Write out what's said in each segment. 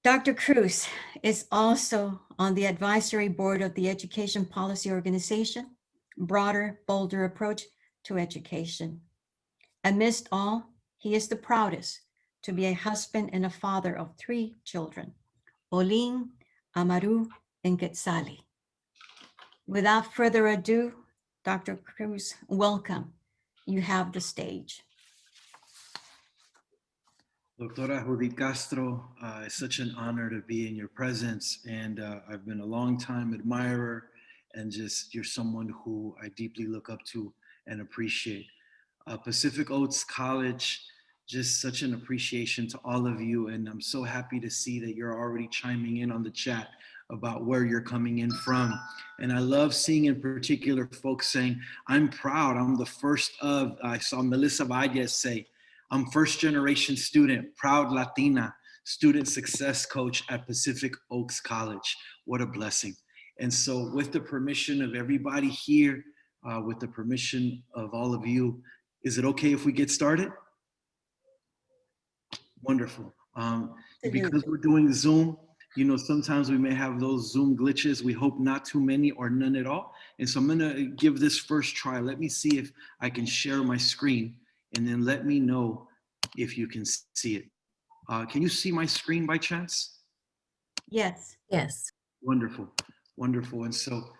Dr. Cruz is also on the advisory board of the Education Policy Organization, Broader, Bolder Approach to Education. Amidst all, he is the proudest to be a husband and a father of 3 children, Oling, Amaru, and Quetzali. Without further ado, Dr. Cruz, welcome. You have the stage. Doctora Judith Castro, it's such an honor to be in your presence, and I've been a long time admirer, and just you're someone who I deeply look up to and appreciate. Pacific Oaks College, just such an appreciation to all of you, and I'm so happy to see that you're already chiming in on the chat about where you're coming in from. And I love seeing in particular folks saying, I'm proud, I'm the first of, I saw Melissa Valles say, I'm first generation student, proud Latina, student success coach at Pacific Oaks College. What a blessing. And so with the permission of everybody here, with the permission of all of you, is it okay if we get started? Wonderful. Because we're doing Zoom, you know, sometimes we may have those Zoom glitches. We hope not too many or none at all. And so I'm gonna give this first try. Let me see if I can share my screen, and then let me know if you can see it. Can you see my screen by chance? Yes. Yes. Wonderful, wonderful. And so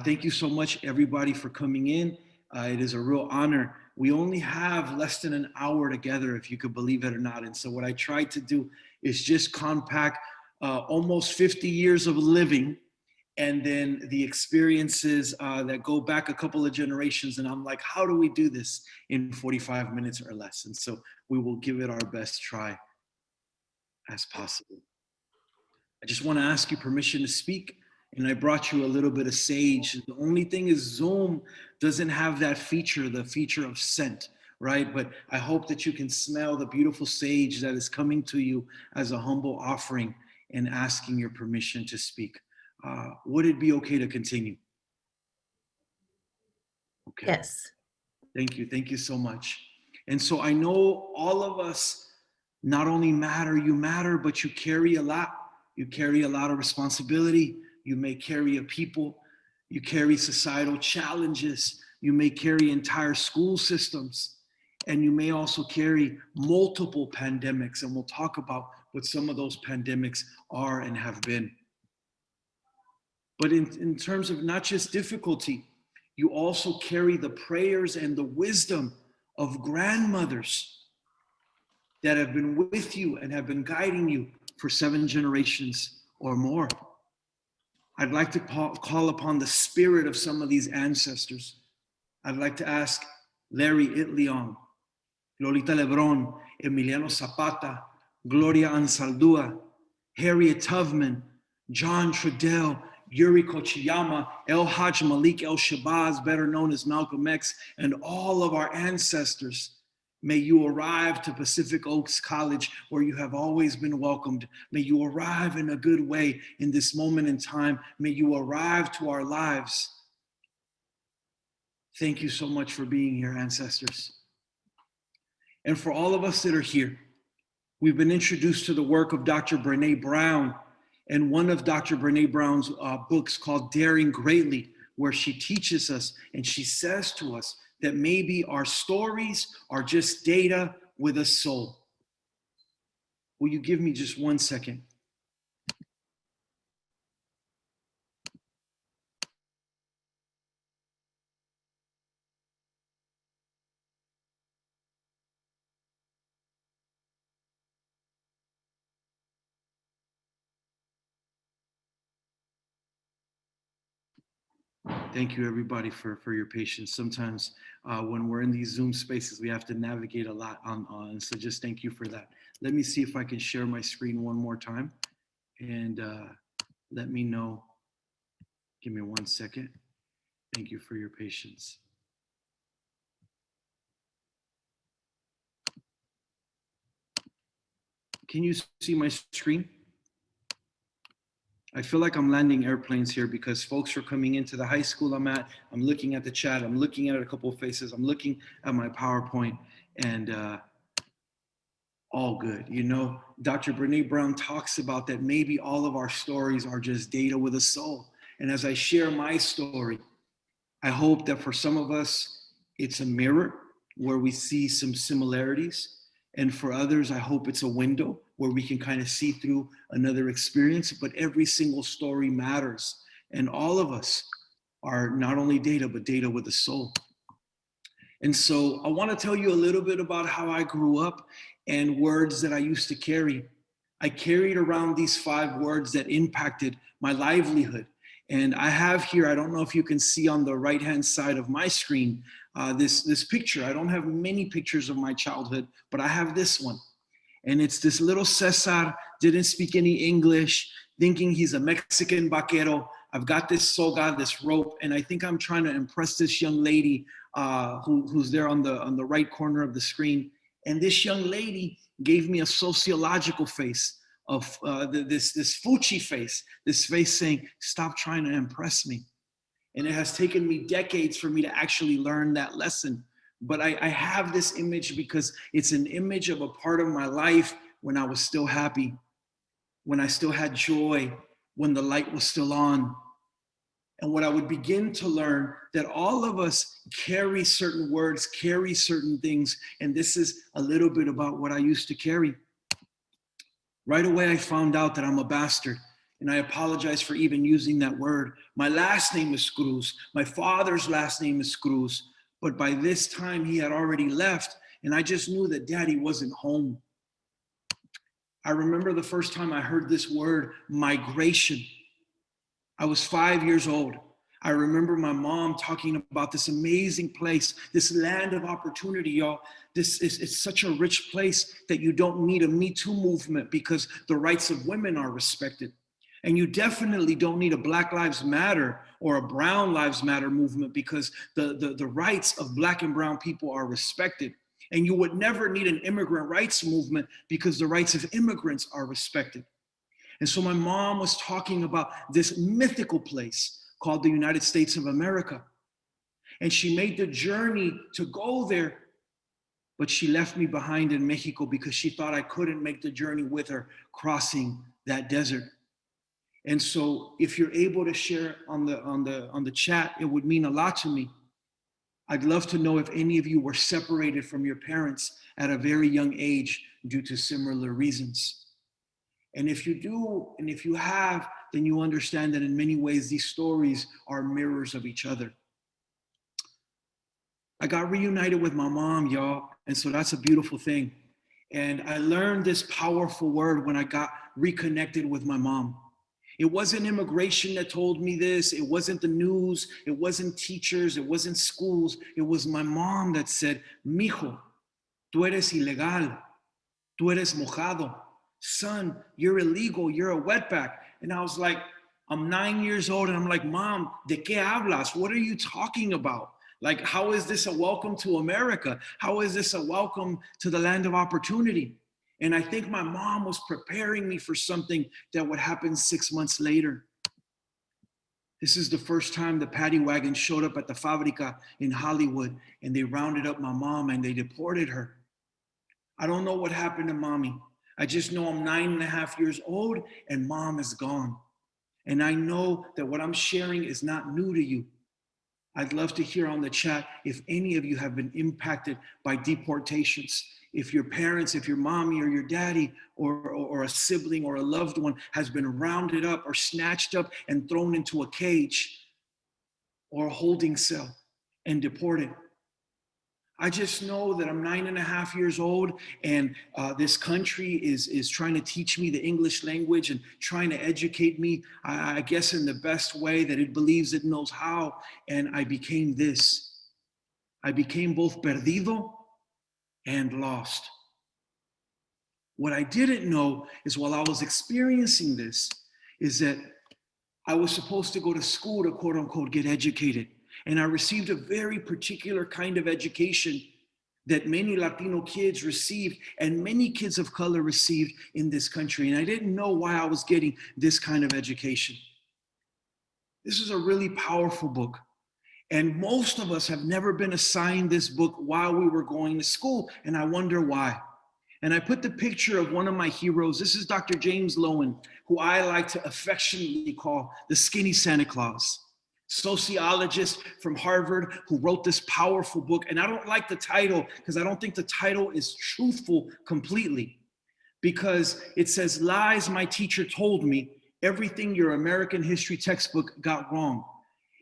thank you so much, everybody, for coming in. It is a real honor. We only have less than an hour together, if you could believe it or not. And so what I tried to do is just compact almost 50 years of living, and then the experiences that go back a couple of generations. And I'm like, how do we do this in 45 minutes or less? And so we will give it our best try as possible. I just want to ask you permission to speak. And I brought you a little bit of sage. The only thing is Zoom doesn't have that feature, the feature of scent, right? But I hope that you can smell the beautiful sage that is coming to you as a humble offering and asking your permission to speak. Would it be okay to continue? Okay. Yes. Thank you. Thank you so much. And so I know all of us not only matter, you matter, but you carry a lot. You carry a lot of responsibility. You may carry a people. You carry societal challenges. You may carry entire school systems. And you may also carry multiple pandemics. And we'll talk about what some of those pandemics are and have been. But in terms of not just difficulty, you also carry the prayers and the wisdom of grandmothers that have been with you and have been guiding you for 7 generations or more. I'd like to call upon the spirit of some of these ancestors. I'd like to ask Larry Itliong, Lolita Lebron, Emiliano Zapata, Gloria Ansaldúa, Harriet Tubman, John Trudell, Yuri Kochiyama, El Haj Malik El Shabazz, better known as Malcolm X, and all of our ancestors. May you arrive to Pacific Oaks College where you have always been welcomed. May you arrive in a good way in this moment in time. May you arrive to our lives. Thank you so much for being here, ancestors. And for all of us that are here, we've been introduced to the work of Dr. Brene Brown, and one of Dr. Brene Brown's books called Daring Greatly, where she teaches us and she says to us that maybe our stories are just data with a soul. Will you give me just 1 second? Thank you, everybody, for your patience. Sometimes when we're in these Zoom spaces, we have to navigate a lot on, so just thank you for that. Let me see if I can share my screen one more time, and let me know. Give me 1 second. Thank you for your patience. Can you see my screen? I feel like I'm landing airplanes here because folks are coming into the high school I'm at. I'm looking at the chat. I'm looking at a couple of faces. I'm looking at my PowerPoint, and all good. You know, Dr. Brene Brown talks about that maybe all of our stories are just data with a soul. And as I share my story, I hope that for some of us, it's a mirror where we see some similarities. And for others, I hope it's a window where we can kind of see through another experience. But every single story matters. And all of us are not only data, but data with a soul. And so I want to tell you a little bit about how I grew up and words that I used to carry. I carried around these 5 words that impacted my livelihood. And I have here, I don't know if you can see on the right-hand side of my screen, this picture. I don't have many pictures of my childhood, but I have this one. And it's this little César, didn't speak any English, thinking he's a Mexican vaquero. I've got this soga, this rope, and I think I'm trying to impress this young lady who's there on the right corner of the screen. And this young lady gave me a sociological face of this Fuchi face, this face saying, stop trying to impress me. And it has taken me decades for me to actually learn that lesson. But I have this image because it's an image of a part of my life when I was still happy, when I still had joy, when the light was still on. And what I would begin to learn that all of us carry certain words, carry certain things. And this is a little bit about what I used to carry. Right away, I found out that I'm a bastard. And I apologize for even using that word. My last name is Cruz. My father's last name is Cruz. But by this time, he had already left. And I just knew that daddy wasn't home. I remember the first time I heard this word, migration. I was 5 years old. I remember my mom talking about this amazing place, this land of opportunity, y'all. It's such a rich place that you don't need a Me Too movement because the rights of women are respected. And you definitely don't need a Black Lives Matter or a Brown Lives Matter movement because the rights of Black and brown people are respected. And you would never need an immigrant rights movement because the rights of immigrants are respected. And so my mom was talking about this mythical place called the United States of America. And she made the journey to go there, but she left me behind in Mexico because she thought I couldn't make the journey with her crossing that desert. And so if you're able to share on the chat, it would mean a lot to me. I'd love to know if any of you were separated from your parents at a very young age due to similar reasons. And if you do, and if you have, then you understand that in many ways, these stories are mirrors of each other. I got reunited with my mom, y'all. And so that's a beautiful thing. And I learned this powerful word when I got reconnected with my mom. It wasn't immigration that told me this. It wasn't the news. It wasn't teachers. It wasn't schools. It was my mom that said, mijo, tú eres ilegal. Tú eres mojado. Son, you're illegal, you're a wetback. And I was like, I'm 9 years old and I'm like, Mom, ¿de qué hablas? What are you talking about? Like, how is this a welcome to America? How is this a welcome to the land of opportunity? And I think my mom was preparing me for something that would happen 6 months later. This is the first time the paddy wagon showed up at the Fábrica in Hollywood and they rounded up my mom and they deported her. I don't know what happened to mommy. I just know I'm 9.5 years old and mom is gone. And I know that what I'm sharing is not new to you. I'd love to hear on the chat if any of you have been impacted by deportations. If your parents, if your mommy or your daddy or a sibling or a loved one has been rounded up or snatched up and thrown into a cage or a holding cell and deported. I just know that I'm 9.5 years old and this country is trying to teach me the English language and trying to educate me, I guess in the best way that it believes it knows how. And I became this. I became both perdido and lost. What I didn't know is while I was experiencing this is that I was supposed to go to school to quote unquote get educated. And I received a very particular kind of education that many Latino kids received and many kids of color received in this country. And I didn't know why I was getting this kind of education. This is a really powerful book. And most of us have never been assigned this book while we were going to school. And I wonder why. And I put the picture of one of my heroes. This is Dr. James Lowen, who I like to affectionately call the skinny Santa Claus. Sociologist from Harvard who wrote this powerful book. And I don't like the title because I don't think the title is truthful completely, because it says, lies my teacher told me, everything your American history textbook got wrong.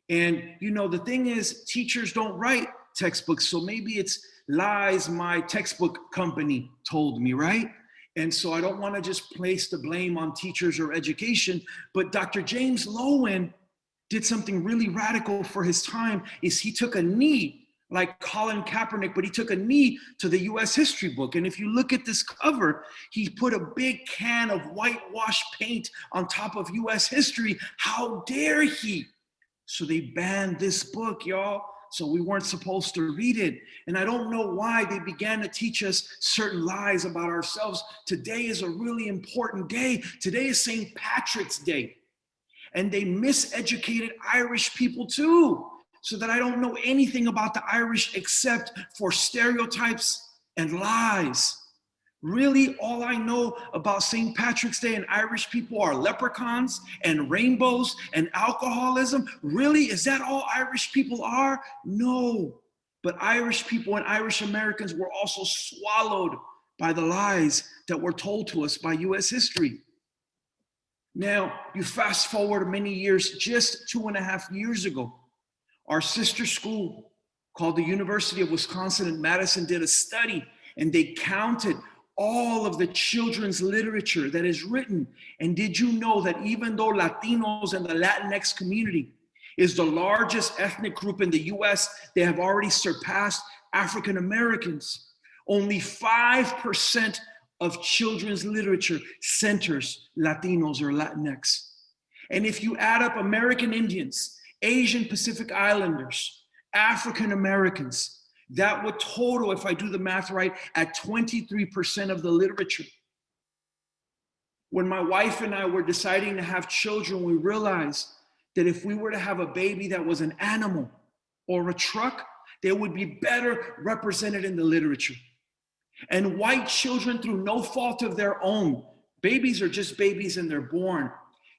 And you know, the thing is, teachers don't write textbooks, so maybe it's lies my textbook company told me, right? And so I don't want to just place the blame on teachers or education, but Dr. James Lowen did something really radical for his time. Is he took a knee, like Colin Kaepernick, but he took a knee to the US history book. And if you look at this cover, he put a big can of whitewash paint on top of US history. How dare he? So they banned this book, y'all. So we weren't supposed to read it. And I don't know why they began to teach us certain lies about ourselves. Today is a really important day. Today is St. Patrick's Day. And they miseducated Irish people too, so that I don't know anything about the Irish except for stereotypes and lies. Really, all I know about St. Patrick's Day and Irish people are leprechauns and rainbows and alcoholism. Really, is that all Irish people are? No. But Irish people and Irish Americans were also swallowed by the lies that were told to us by US history. Now, you fast forward many years, just 2.5 years ago, our sister school called the University of Wisconsin in Madison did a study, and they counted all of the children's literature that is written. And did you know that even though Latinos and the Latinx community is the largest ethnic group in the US, they have already surpassed African Americans? Only 5% of children's literature centers Latinos or Latinx. And if you add up American Indians, Asian Pacific Islanders, African Americans, that would total, if I do the math right, at 23% of the literature. When my wife and I were deciding to have children, we realized that if we were to have a baby that was an animal or a truck, they would be better represented in the literature. And white children, through no fault of their own, babies are just babies and they're born,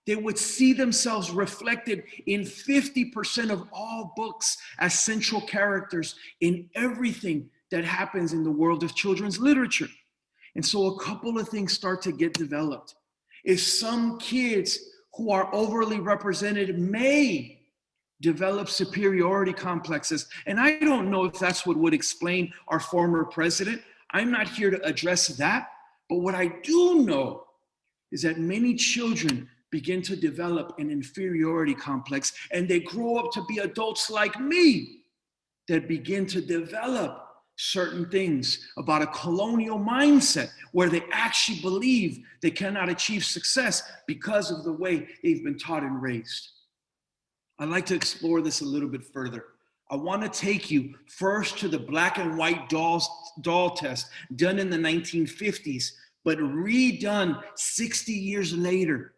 they would see themselves reflected in 50% of all books as central characters in everything that happens in the world of children's literature. And so a couple of things start to get developed. If some kids who are overly represented may develop superiority complexes, and I don't know if that's what would explain our former president. I'm not here to address that, but what I do know is that many children begin to develop an inferiority complex, and they grow up to be adults like me that begin to develop certain things about a colonial mindset where they actually believe they cannot achieve success because of the way they've been taught and raised. I'd like to explore this a little bit further. I want to take you first to the black and white doll test done in the 1950s, but redone 60 years later.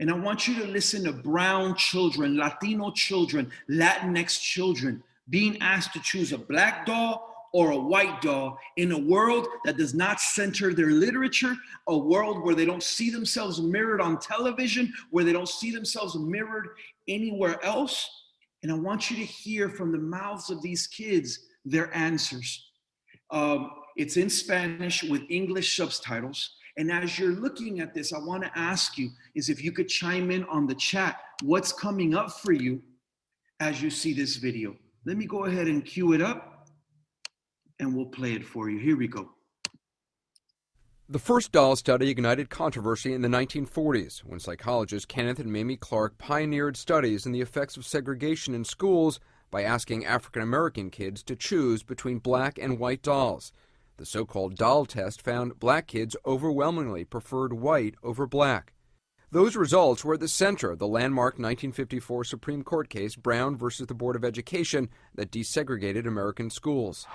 And I want you to listen to brown children, Latino children, Latinx children being asked to choose a black doll or a white doll in a world that does not center their literature, a world where they don't see themselves mirrored on television, where they don't see themselves mirrored anywhere else. And I want you to hear from the mouths of these kids their answers. It's in Spanish with English subtitles. And as you're looking at this, I want to ask you is if you could chime in on the chat, what's coming up for you as you see this video. Let me go ahead and cue it up and we'll play it for you. Here we go. The first doll study ignited controversy in the 1940s when psychologists Kenneth and Mamie Clark pioneered studies in the effects of segregation in schools by asking African American kids to choose between black and white dolls. The so-called doll test found black kids overwhelmingly preferred white over black. Those results were at the center of the landmark 1954 Supreme Court case Brown versus the Board of Education that desegregated American schools.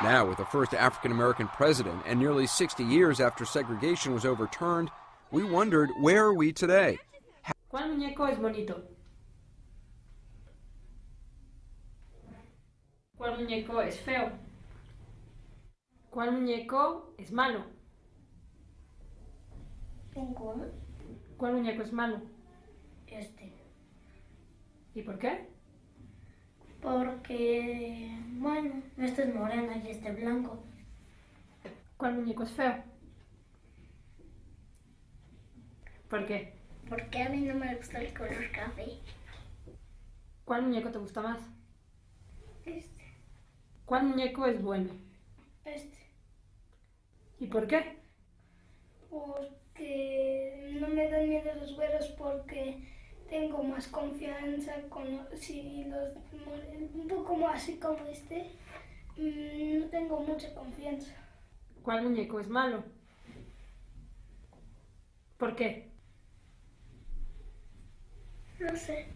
Now, with the first African-American president and nearly 60 years after segregation was overturned, we wondered, where are we today? ¿Cuál muñeco es bonito? ¿Cuál muñeco es feo? ¿Cuál muñeco es malo? Ninguno. ¿Cuál muñeco es malo? Este. ¿Y por qué? Porque, bueno, este es moreno y este es blanco. ¿Cuál muñeco es feo? ¿Por qué? Porque a mí no me gusta el color café. ¿Cuál muñeco te gusta más? Este. ¿Cuál muñeco es bueno? Este. ¿Y por qué? Porque no me dan miedo los güeros porque tengo más confianza con si los un poco más así como este. No tengo mucha confianza. ¿Cuál muñeco es malo? ¿Por qué? No sé.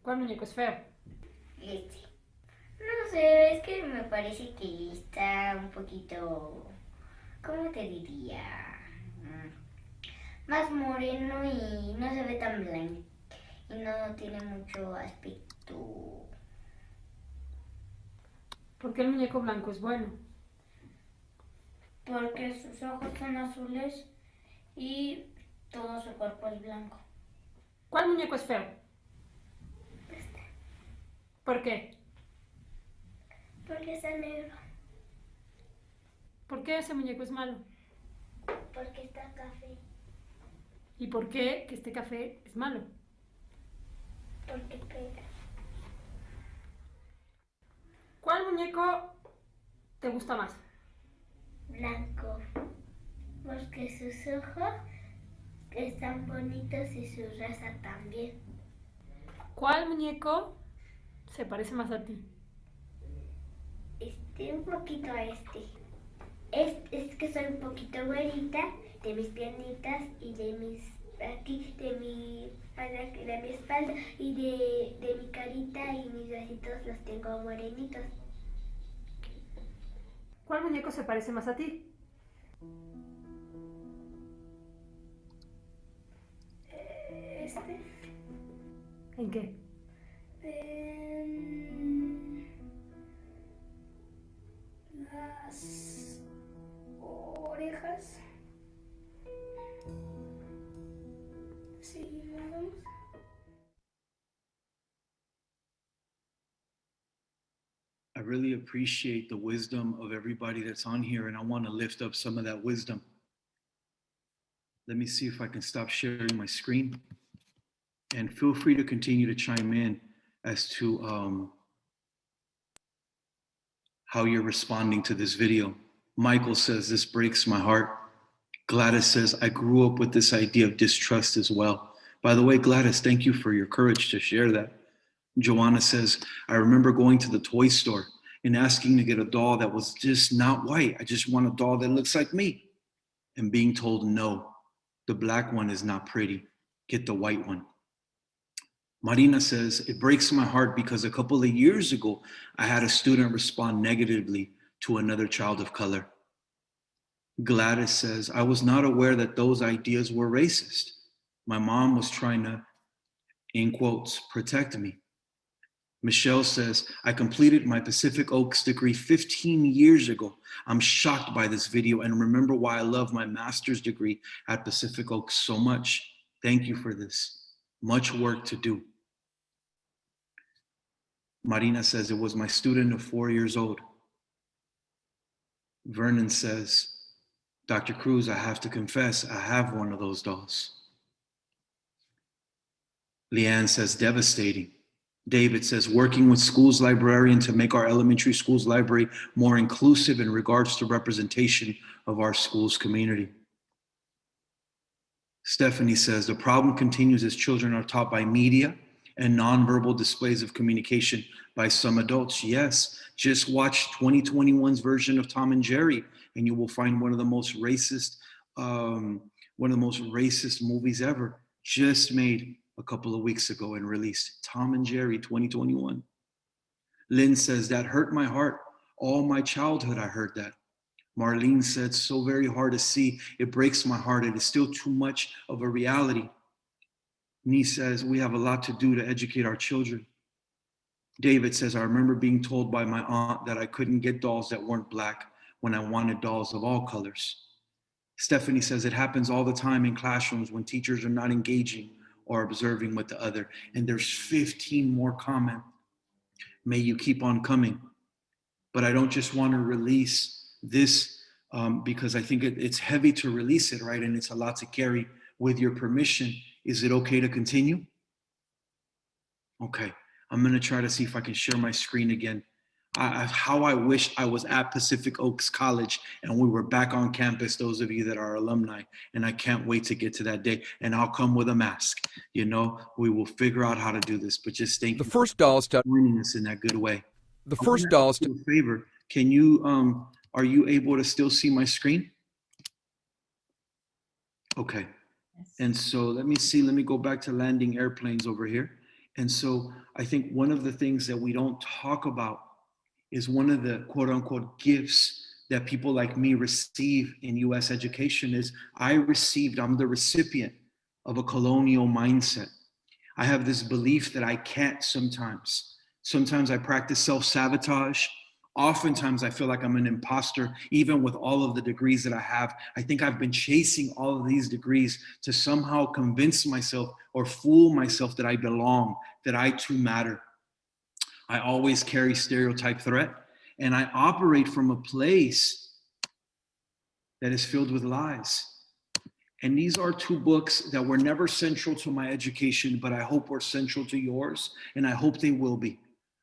¿Cuál muñeco es feo? Este. No sé, es que me parece que está un poquito, ¿cómo te diría? Más moreno y no se ve tan blanco. Y no tiene mucho aspecto. ¿Por qué el muñeco blanco es bueno? Porque sus ojos son azules y todo su cuerpo es blanco. ¿Cuál muñeco es feo? Este. ¿Por qué? Porque está negro. ¿Por qué ese muñeco es malo? Porque está café. ¿Y por qué que este café es malo? Porque pega. ¿Cuál muñeco te gusta más? Blanco. Porque sus ojos están bonitos y su raza también. ¿Cuál muñeco se parece más a ti? Un poquito a este. Es que soy un poquito güerita de mis piernitas y de mis aquí, de mi espalda y de mi carita y mis bracitos los tengo morenitos. ¿Cuál muñeco se parece más a ti? Este. ¿En qué? Las orejas. Sí, vamos. I really appreciate the wisdom of everybody that's on here, and I want to lift up some of that wisdom. Let me see if I can stop sharing my screen. And feel free to continue to chime in as to how you're responding to this video. Michael says, this breaks my heart. Gladys says, I grew up with this idea of distrust as well. By the way, Gladys, thank you for your courage to share that. Joanna says, I remember going to the toy store and asking to get a doll that was just not white. I just want a doll that looks like me. And being told, no, the black one is not pretty. Get the white one. Marina says, it breaks my heart because a couple of years ago, I had a student respond negatively to another child of color. Gladys says, I was not aware that those ideas were racist. My mom was trying to, in quotes, protect me. Michelle says, I completed my Pacific Oaks degree 15 years ago. I'm shocked by this video and remember why I love my master's degree at Pacific Oaks so much. Thank you for this. Much work to do. Marina says, it was my student of 4 years old. Vernon says, Dr. Cruz, I have to confess, I have one of those dolls. Leanne says, devastating. David says, working with schools librarian to make our elementary schools library more inclusive in regards to representation of our school's community. Stephanie says, the problem continues as children are taught by media and nonverbal displays of communication by some adults. Yes, just watch 2021's version of Tom and Jerry, and you will find one of the most racist movies ever, just made a couple of weeks ago and released. Tom and Jerry 2021. Lynn says, that hurt my heart. All my childhood, I heard that. Marlene said, so very hard to see. It breaks my heart. It is still too much of a reality. Nee says, we have a lot to do to educate our children. David says, I remember being told by my aunt that I couldn't get dolls that weren't black when I wanted dolls of all colors. Stephanie says, it happens all the time in classrooms when teachers are not engaging or observing with the other. And there's 15 more comments. May you keep on coming. But I don't just want to release this because I think it's heavy to release it, right? And it's a lot to carry. With your permission, is it okay to continue? Okay, I'm gonna try to see if I can share my screen again. How I wish I was at Pacific Oaks College and we were back on campus, those of you that are alumni, and I can't wait to get to that day. And I'll come with a mask. You know, we will figure out how to do this, but just thank you The first doll study. for joining us in that good way. The first doll study. Do a favor. Can you, are you able to still see my screen? Okay. Yes. And so let me see, let me go back to landing airplanes over here. And so I think one of the things that we don't talk about is one of the quote unquote gifts that people like me receive in US education is I'm the recipient of a colonial mindset. I have this belief that I can't sometimes. Sometimes I practice self-sabotage. Oftentimes I feel like I'm an imposter, even with all of the degrees that I have. I think I've been chasing all of these degrees to somehow convince myself or fool myself that I belong, that I too matter. I always carry stereotype threat, and I operate from a place that is filled with lies. And these are two books that were never central to my education, but I hope were central to yours, and I hope they will be.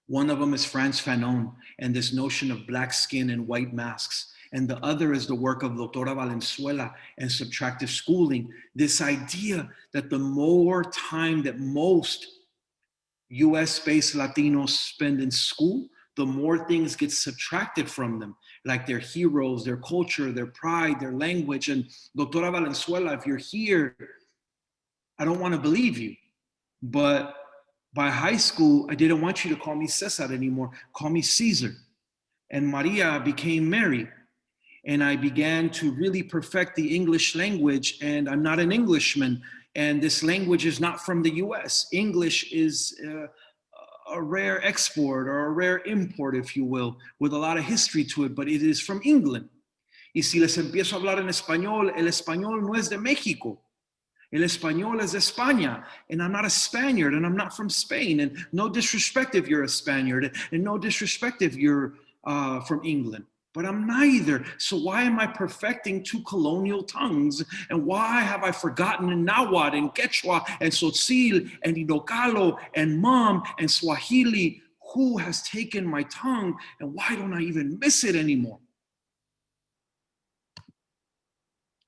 One of them is Frantz Fanon and this notion of black skin and white masks. And the other is the work of Doctora Valenzuela and Subtractive Schooling. This idea that the more time that most US-based Latinos spend in school, the more things get subtracted from them, like their heroes, their culture, their pride, their language. And Doctora Valenzuela, if you're here, I don't want to believe you, but by high school, I didn't want you to call me César anymore. Call me Caesar. And Maria became Mary. And I began to really perfect the English language. And I'm not an Englishman. And this language is not from the US. English is a rare export or a rare import, if you will, with a lot of history to it, but it is from England. Y si les empiezo a hablar en español, el español no es de México. El español es de España, and I'm not a Spaniard, and I'm not from Spain, and no disrespect if you're a Spaniard, and no disrespect if you're from England, but I'm neither. So why am I perfecting two colonial tongues, and why have I forgotten in Nahuatl, and Quechua, and Tzotzil, and Ilocalo, and Mam, and Swahili? Who has taken my tongue, and why don't I even miss it anymore?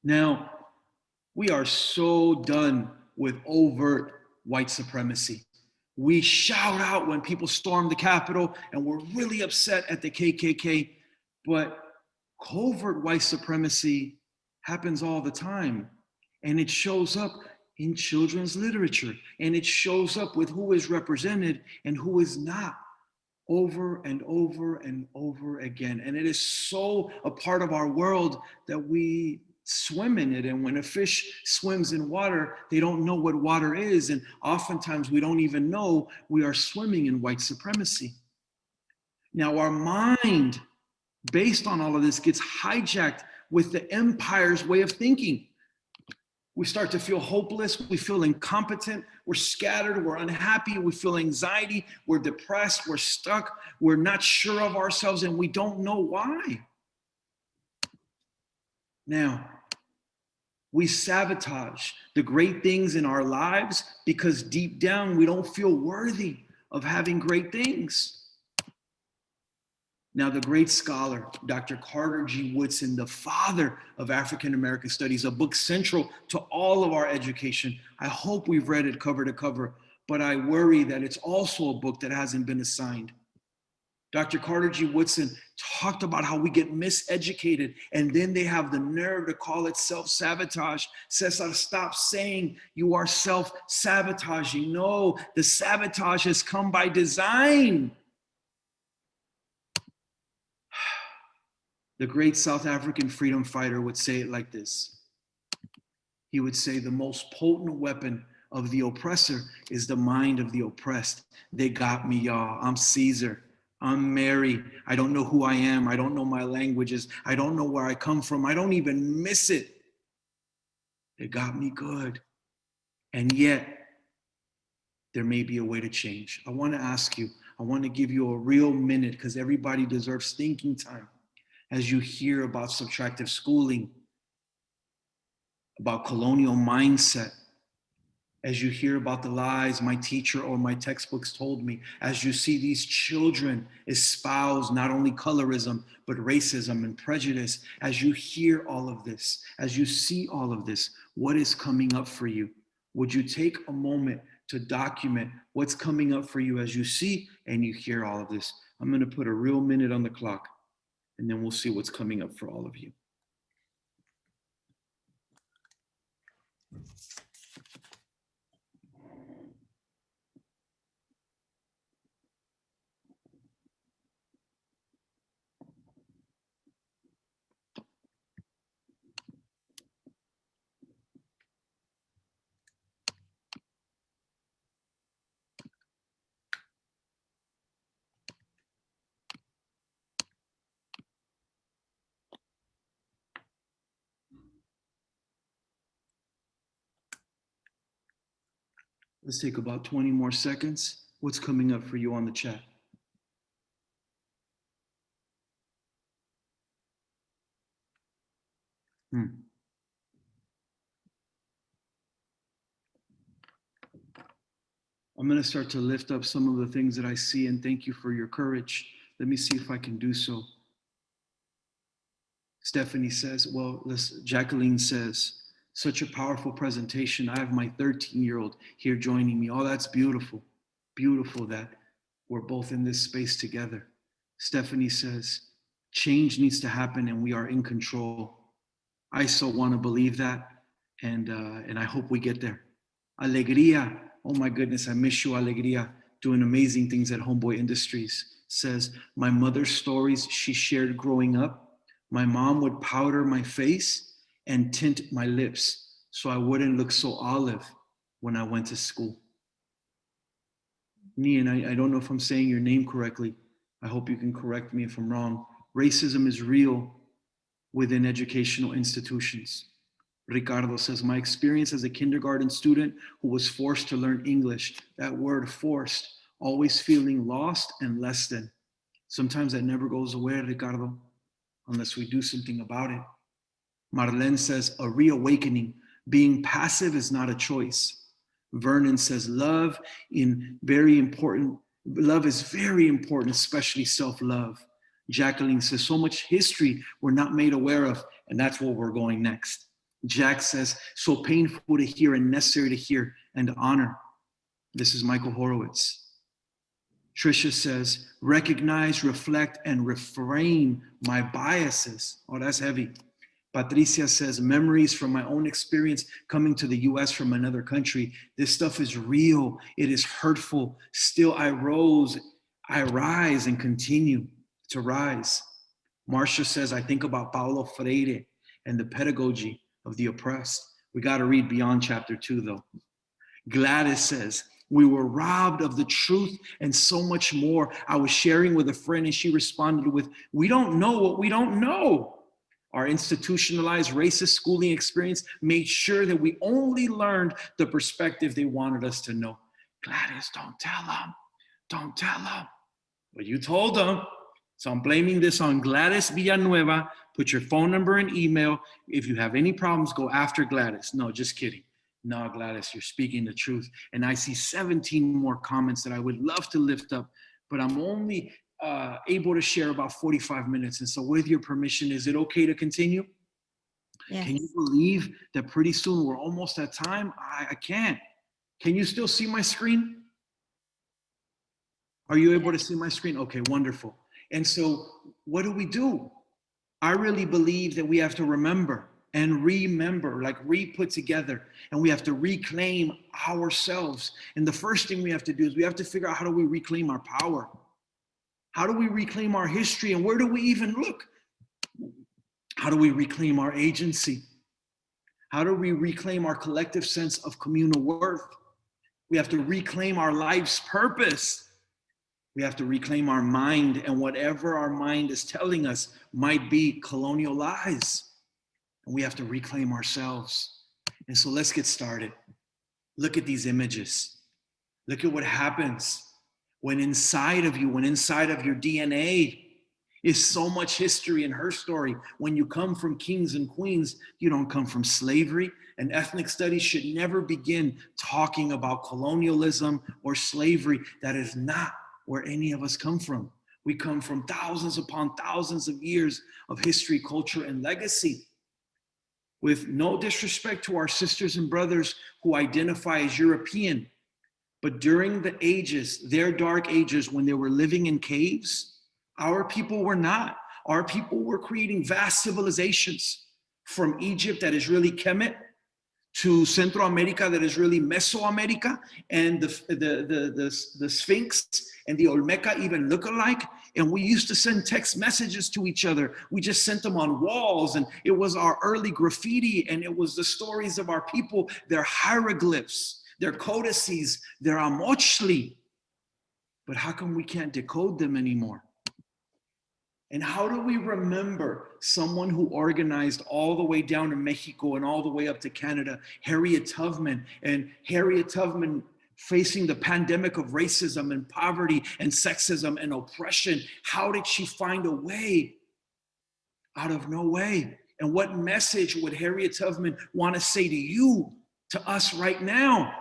Now, we are so done with overt white supremacy. We shout out when people storm the Capitol, and we're really upset at the KKK, but covert white supremacy happens all the time. And it shows up in children's literature, and it shows up with who is represented and who is not, over and over and over again. And it is so a part of our world that we swim in it. And when a fish swims in water, they don't know what water is. And oftentimes we don't even know we are swimming in white supremacy. Now our mind, based on all of this, gets hijacked with the empire's way of thinking. We start to feel hopeless, we feel incompetent, we're scattered, we're unhappy, we feel anxiety, we're depressed, we're stuck, we're not sure of ourselves, and we don't know why. Now, we sabotage the great things in our lives because deep down we don't feel worthy of having great things. Now, the great scholar, Dr. Carter G Woodson, the father of African American studies, a book central to all of our education. I hope we've read it cover to cover, but I worry that it's also a book that hasn't been assigned. Dr. Carter G Woodson talked about how we get miseducated, and then they have the nerve to call it self-sabotage. César, stop saying you are self-sabotaging. No, the sabotage has come by design. The great South African freedom fighter would say it like this. He would say, the most potent weapon of the oppressor is the mind of the oppressed. They got me, y'all. I'm Caesar. I'm Mary. I don't know who I am. I don't know my languages. I don't know where I come from. I don't even miss it. They got me good. And yet, there may be a way to change. I want to ask you, I want to give you a real minute because everybody deserves thinking time as you hear about subtractive schooling, about colonial mindset, as you hear about the lies my teacher or my textbooks told me, as you see these children espouse not only colorism, but racism and prejudice, as you hear all of this, as you see all of this, what is coming up for you? Would you take a moment to document what's coming up for you as you see and you hear all of this? I'm going to put a real minute on the clock, and then we'll see what's coming up for all of you. Let's take about 20 more seconds. What's coming up for you on the chat? I'm going to start to lift up some of the things that I see, and thank you for your courage. Let me see if I can do so. Stephanie says, Jacqueline says, such a powerful presentation. I have my 13-year-old here joining me. Oh, that's beautiful. Beautiful that we're both in this space together. Stephanie says, change needs to happen and we are in control. I so want to believe that, and I hope we get there. Alegría, oh my goodness, I miss you, Alegría, doing amazing things at Homeboy Industries. Says, my mother's stories she shared growing up, my mom would powder my face and tint my lips so I wouldn't look so olive when I went to school. Nian, I don't know if I'm saying your name correctly. I hope you can correct me if I'm wrong. Racism is real within educational institutions. Ricardo says, my experience as a kindergarten student who was forced to learn English, that word forced, always feeling lost and less than. Sometimes that never goes away, Ricardo, unless we do something about it. Marlene says, a reawakening. Being passive is not a choice. Vernon says, love is very important, especially self-love. Jacqueline says, so much history we're not made aware of, and that's where we're going next. Jack says, so painful to hear and necessary to hear and to honor. This is Michael Horowitz. Trisha says, recognize, reflect, and reframe my biases. Oh, that's heavy. Patricia says, memories from my own experience coming to the US from another country. This stuff is real. It is hurtful. Still, I rise and continue to rise. Marcia says, I think about Paulo Freire and the pedagogy of the oppressed. We got to read beyond chapter 2, though. Gladys says, we were robbed of the truth and so much more. I was sharing with a friend and she responded with, we don't know what we don't know. Our institutionalized racist schooling experience made sure that we only learned the perspective they wanted us to know. Gladys, don't tell them. Don't tell them. But you told them. So I'm blaming this on Gladys Villanueva. Put your phone number and email. If you have any problems, go after Gladys. No, just kidding. No, Gladys, you're speaking the truth. And I see 17 more comments that I would love to lift up, but I'm only able to share about 45 minutes. And so with your permission, is it okay to continue? Yes. Can you believe that pretty soon we're almost at time? I can't. Can you still see my screen? Are you able to see my screen? Okay, wonderful. And so what do? I really believe that we have to remember and remember, like re-put together, and we have to reclaim ourselves. And the first thing we have to do is we have to figure out how do we reclaim our power? How do we reclaim our history? And where do we even look? How do we reclaim our agency? How do we reclaim our collective sense of communal worth? We have to reclaim our life's purpose. We have to reclaim our mind, and whatever our mind is telling us might be colonial lies. And we have to reclaim ourselves. And so let's get started. Look at these images. Look at what happens when inside of you, when inside of your DNA is so much history in her story. When you come from kings and queens, you don't come from slavery. And ethnic studies should never begin talking about colonialism or slavery. That is not where any of us come from. We come from thousands upon thousands of years of history, culture, and legacy. With no disrespect to our sisters and brothers who identify as European, but during the ages, their dark ages, when they were living in caves, our people were not. Our people were creating vast civilizations, from Egypt, that is really Kemet, to Central America, that is really Mesoamerica, and the Sphinx and the Olmeca even look alike. And we used to send text messages to each other. We just sent them on walls, and it was our early graffiti, and it was the stories of our people, their hieroglyphs, their codices, their amochli. But how come we can't decode them anymore? And how do we remember someone who organized all the way down to Mexico and all the way up to Canada, Harriet Tubman, and Harriet Tubman facing the pandemic of racism and poverty and sexism and oppression? How did she find a way out of no way? And what message would Harriet Tubman want to say to you, to us right now?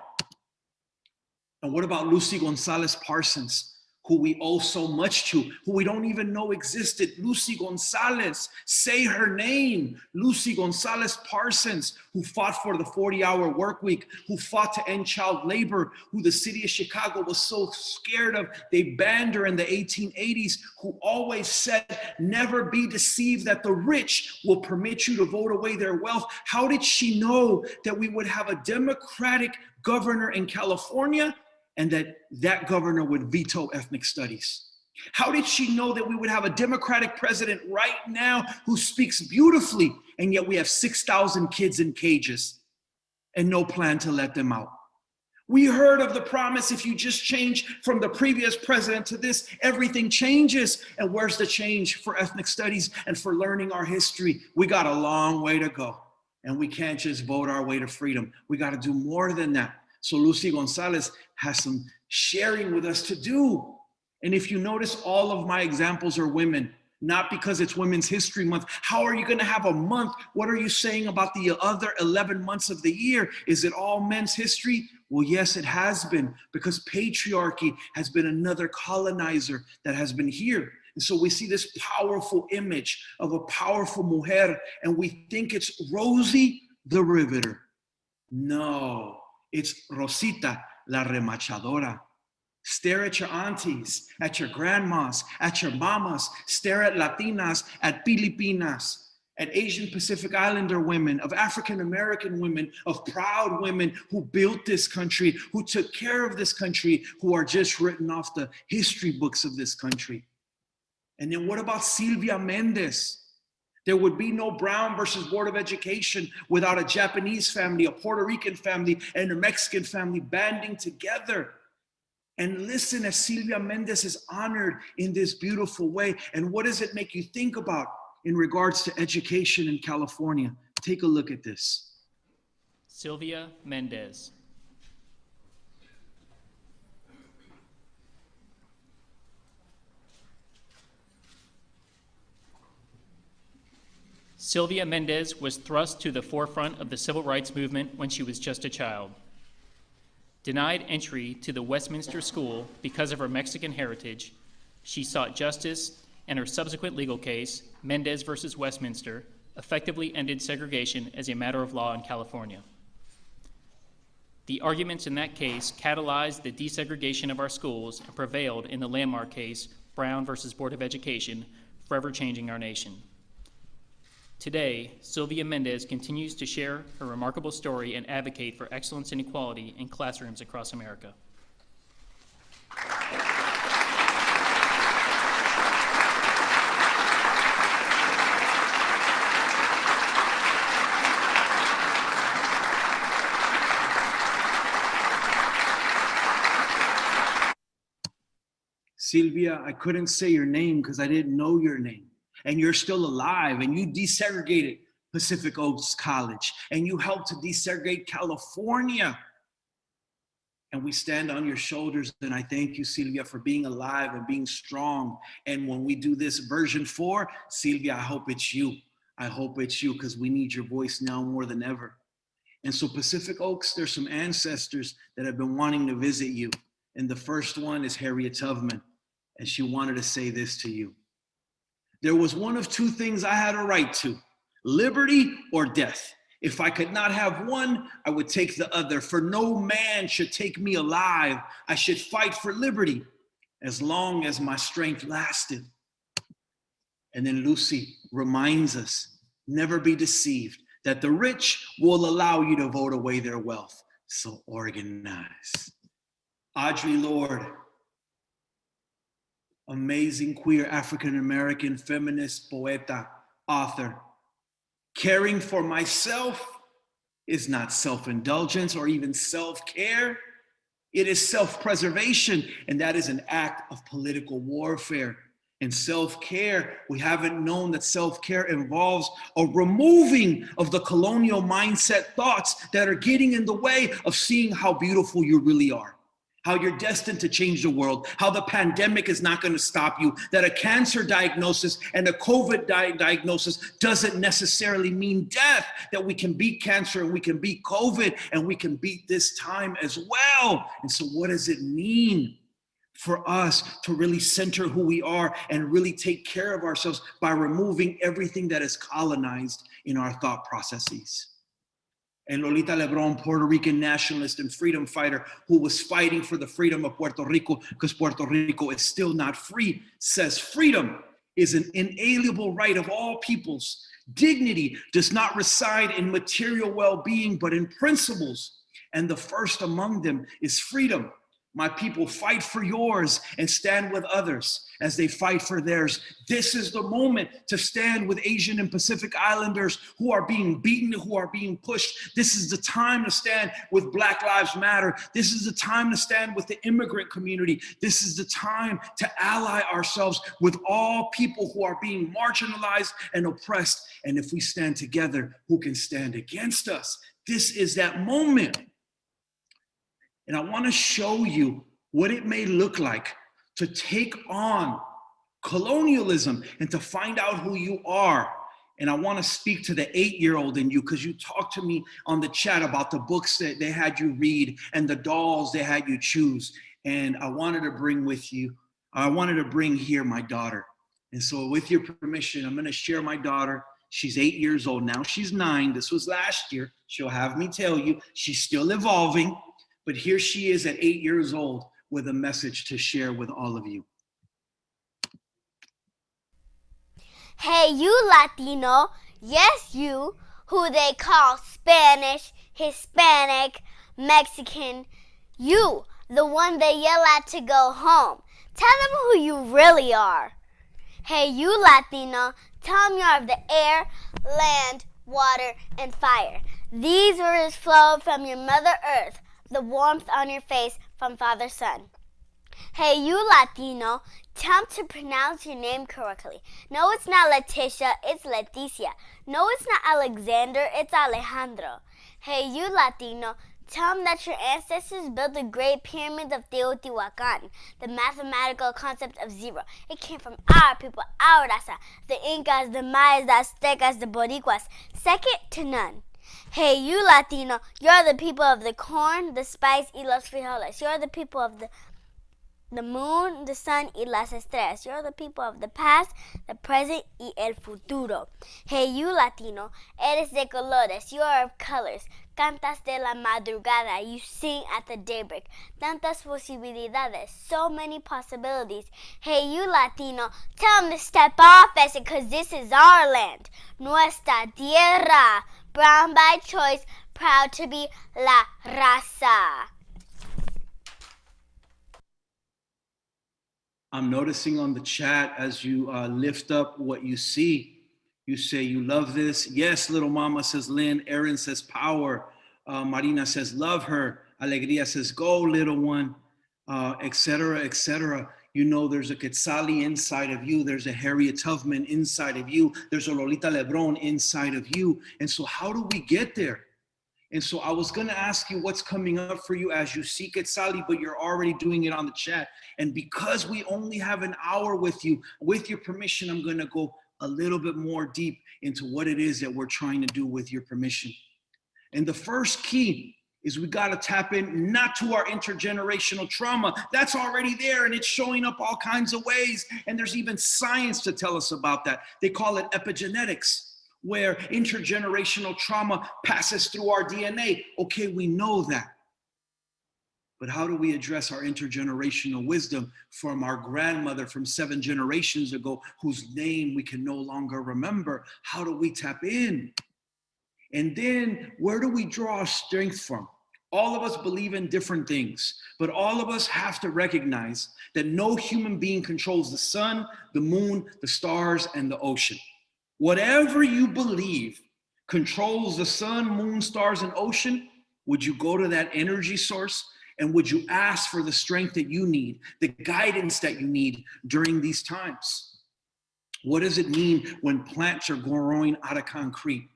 And what about Lucy Gonzalez Parsons, who we owe so much to, who we don't even know existed? Lucy Gonzalez, say her name. Lucy Gonzalez Parsons, who fought for the 40-hour work week, who fought to end child labor, who the city of Chicago was so scared of, they banned her in the 1880s, who always said, never be deceived that the rich will permit you to vote away their wealth. How did she know that we would have a Democratic governor in California and that governor would veto ethnic studies? How did she know that we would have a Democratic president right now who speaks beautifully, and yet we have 6,000 kids in cages and no plan to let them out? We heard of the promise, if you just change from the previous president to this, everything changes. And where's the change for ethnic studies and for learning our history? We got a long way to go, and we can't just vote our way to freedom. We got to do more than that. So Lucy Gonzalez has some sharing with us to do. And if you notice, all of my examples are women, not because it's Women's History Month. How are you going to have a month? What are you saying about the other 11 months of the year? Is it all men's history? Well, yes, it has been, because patriarchy has been another colonizer that has been here. And so we see this powerful image of a powerful mujer, and we think it's Rosie the Riveter. No. It's Rosita la remachadora. Stare at your aunties, at your grandmas, at your mamas. Stare at Latinas, at Filipinas, at Asian Pacific Islander women, of African American women, of proud women who built this country, who took care of this country, who are just written off the history books of this country. And then what about Silvia Mendes? There would be no Brown versus Board of Education without a Japanese family, a Puerto Rican family, and a Mexican family banding together. And listen as Silvia Mendes is honored in this beautiful way. And what does it make you think about in regards to education in California? Take a look at this. Silvia Mendes. Silvia Mendes was thrust to the forefront of the civil rights movement when she was just a child. Denied entry to the Westminster School because of her Mexican heritage, she sought justice, and her subsequent legal case, Mendes versus Westminster, effectively ended segregation as a matter of law in California. The arguments in that case catalyzed the desegregation of our schools and prevailed in the landmark case, Brown versus Board of Education, forever changing our nation. Today, Silvia Mendes continues to share her remarkable story and advocate for excellence and equality in classrooms across America. Silvia, I couldn't say your name because I didn't know your name. And you're still alive, and you desegregated Pacific Oaks College, and you helped to desegregate California. And we stand on your shoulders, and I thank you, Silvia, for being alive and being strong. And when we do this version 4, Silvia, I hope it's you. I hope it's you, because we need your voice now more than ever. And so Pacific Oaks, there's some ancestors that have been wanting to visit you. And the first one is Harriet Tubman, and she wanted to say this to you. There was one of two things I had a right to, liberty or death. If I could not have one, I would take the other. For no man should take me alive. I should fight for liberty as long as my strength lasted. And then Lucy reminds us, never be deceived that the rich will allow you to vote away their wealth. So organize. Audre Lorde, amazing queer African-American feminist, poeta, author. Caring for myself is not self-indulgence or even self-care. It is self-preservation, and that is an act of political warfare. And self-care, we haven't known that self-care involves a removing of the colonial mindset thoughts that are getting in the way of seeing how beautiful you really are. How you're destined to change the world, how the pandemic is not going to stop you, that a cancer diagnosis and a COVID diagnosis doesn't necessarily mean death, that we can beat cancer and we can beat COVID and we can beat this time as well. And so what does it mean for us to really center who we are and really take care of ourselves by removing everything that is colonized in our thought processes? And Lolita Lebron, Puerto Rican nationalist and freedom fighter who was fighting for the freedom of Puerto Rico because Puerto Rico is still not free, says freedom is an inalienable right of all peoples. Dignity does not reside in material well-being, but in principles. And the first among them is freedom. My people, fight for yours and stand with others as they fight for theirs. This is the moment to stand with Asian and Pacific Islanders who are being beaten, who are being pushed. This is the time to stand with Black Lives Matter. This is the time to stand with the immigrant community. This is the time to ally ourselves with all people who are being marginalized and oppressed. And if we stand together, who can stand against us? This is that moment. And I want to show you what it may look like to take on colonialism and to find out who you are. And I want to speak to the 8-year-old in you, because you talked to me on the chat about the books that they had you read and the dolls they had you choose. And I wanted to bring here my daughter. And so with your permission, I'm going to share my daughter. She's 8 years old now. She's 9. This was last year. She'll have me tell you, she's still evolving. But here she is at 8 years old with a message to share with all of you. Hey, you Latino, yes, you, who they call Spanish, Hispanic, Mexican, you, the one they yell at to go home. Tell them who you really are. Hey, you Latino, tell them you're of the air, land, water, and fire. These rivers flow from your Mother Earth, the warmth on your face from Father Sun. Hey, you Latino, tell them to pronounce your name correctly. No, it's not Leticia, it's Leticia. No, it's not Alexander, it's Alejandro. Hey, you Latino, tell them that your ancestors built the Great Pyramid of Teotihuacan, the mathematical concept of zero. It came from our people, our raza, the Incas, the Mayas, the Aztecas, the Boricuas, second to none. Hey, you Latino, you're the people of the corn, the spice, y los frijoles. You're the people of the moon, the sun, y las estrellas. You're the people of the past, the present, y el futuro. Hey, you Latino, eres de colores. You are of colors. Cantas de la madrugada. You sing at the daybreak. Tantas posibilidades. So many possibilities. Hey, you Latino, tell them to step off as it, because this is our land. Nuestra tierra. Brown by choice, proud to be la raza. I'm noticing on the chat as you lift up what you see, you say you love this. Yes, little mama, says Lynn. Erin says power. Marina says love her. Alegría says go, little one, etc., etc. You know there's a Quetzali inside of you. There's a Harriet Tubman inside of you. There's a Lolita Lebron inside of you. And so how do we get there? And so I was going to ask you what's coming up for you as you see Quetzali, but you're already doing it on the chat. And because we only have an hour with you, with your permission, I'm going to go a little bit more deep into what it is that we're trying to do with your permission. And the first key is we got to tap in not to our intergenerational trauma. That's already there and it's showing up all kinds of ways. And there's even science to tell us about that. They call it epigenetics, where intergenerational trauma passes through our DNA. Okay, we know that. But how do we address our intergenerational wisdom from our grandmother from 7 generations ago, whose name we can no longer remember? How do we tap in? And then where do we draw our strength from? All of us believe in different things, but all of us have to recognize that no human being controls the sun, the moon, the stars, and the ocean. Whatever you believe controls the sun, moon, stars, and ocean, would you go to that energy source and would you ask for the strength that you need, the guidance that you need during these times? What does it mean when plants are growing out of concrete?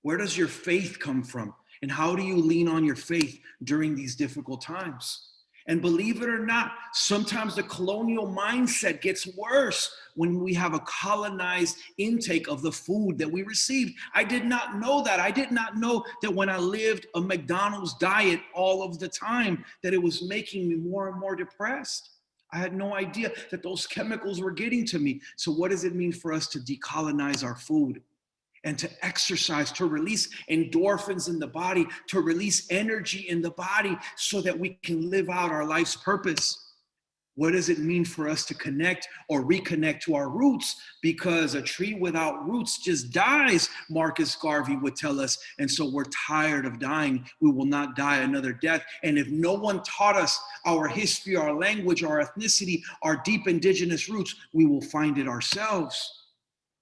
Where does your faith come from? And how do you lean on your faith during these difficult times? And believe it or not, sometimes the colonial mindset gets worse when we have a colonized intake of the food that we received. I did not know that. I did not know that when I lived a McDonald's diet all of the time, that it was making me more and more depressed. I had no idea that those chemicals were getting to me. So what does it mean for us to decolonize our food? And to exercise, to release endorphins in the body, to release energy in the body so that we can live out our life's purpose. What does it mean for us to connect or reconnect to our roots? Because a tree without roots just dies, Marcus Garvey would tell us. And so we're tired of dying. We will not die another death. And if no one taught us our history, our language, our ethnicity, our deep indigenous roots, we will find it ourselves.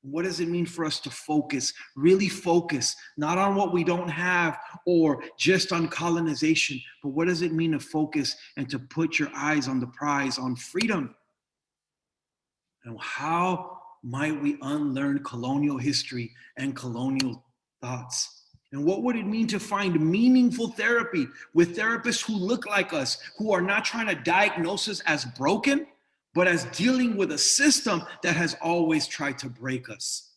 What does it mean for us to focus, really focus, not on what we don't have or just on colonization, but what does it mean to focus and to put your eyes on the prize, on freedom? And how might we unlearn colonial history and colonial thoughts? And what would it mean to find meaningful therapy with therapists who look like us, who are not trying to diagnose us as broken, but as dealing with a system that has always tried to break us?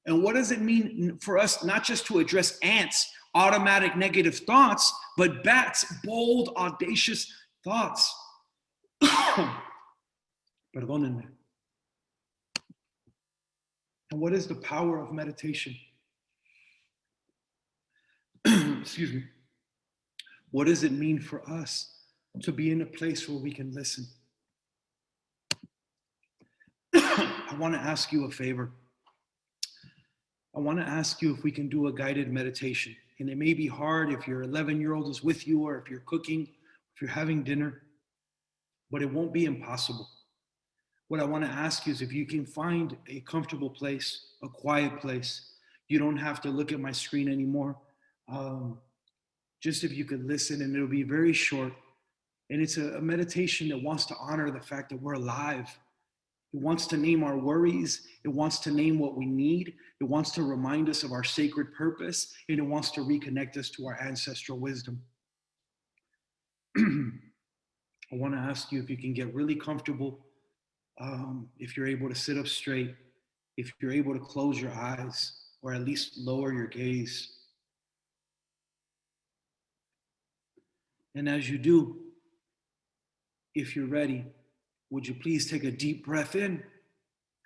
And what does it mean for us not just to address ants' automatic negative thoughts, but bats' bold, audacious thoughts? Perdónenme. And what is the power of meditation? Excuse me. What does it mean for us to be in a place where we can listen? I want to ask you a favor. I want to ask you if we can do a guided meditation. And it may be hard if your 11-year-old is with you, or if you're cooking, if you're having dinner, but it won't be impossible. What I want to ask you is if you can find a comfortable place, a quiet place. You don't have to look at my screen anymore. Just if you could listen, and it'll be very short. And it's a meditation that wants to honor the fact that we're alive. It wants to name our worries. It wants to name what we need. It wants to remind us of our sacred purpose, and it wants to reconnect us to our ancestral wisdom. I want to ask you if you can get really comfortable, if you're able to sit up straight, if you're able to close your eyes, or at least lower your gaze. And as you do, if you're ready, would you please take a deep breath in